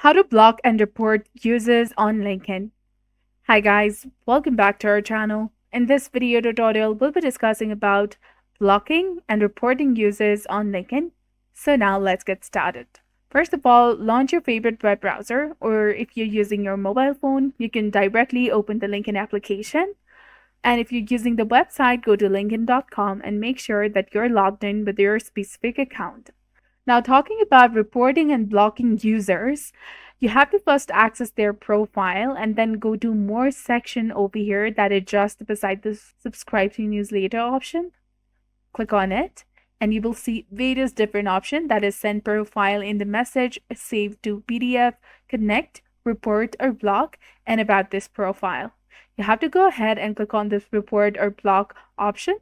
How to block and report users on LinkedIn. Hi guys, welcome back to our channel. In this video tutorial, we'll be discussing about blocking and reporting users on LinkedIn. So now let's get started. First of all, launch your favorite web browser, or if you're using your mobile phone, you can directly open the LinkedIn application. And if you're using the website, go to linkedin.com and make sure that you're logged in with your specific account. Now, talking about reporting and blocking users, you have to first access their profile and then go to more section over here that is just beside the subscribe to newsletter option. Click on it and you will see various different options, that is send profile in the message, save to PDF, connect, report or block, and about this profile. You have to go ahead and click on this report or block option.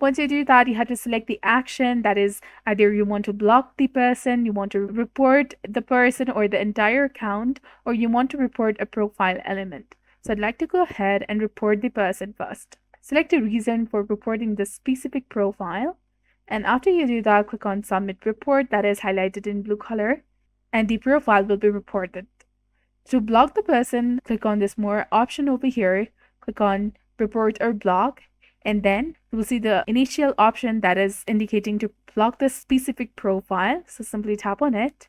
Once you do that, you have to select the action, that is either you want to block the person, you want to report the person or the entire account, or you want to report a profile element. So I'd like to go ahead and report the person first. Select a reason for reporting the specific profile. And after you do that, click on submit report, that is highlighted in blue color, and the profile will be reported. To block the person, click on this more option over here, click on report or block, and then you will see the initial option that is indicating to block the specific profile. So simply tap on it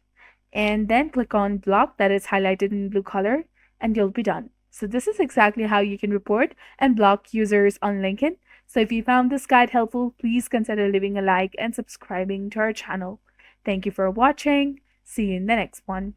and then click on block, that is highlighted in blue color, and you'll be done. So this is exactly how you can report and block users on LinkedIn. So if you found this guide helpful, please consider leaving a like and subscribing to our channel. Thank you for watching. See you in the next one.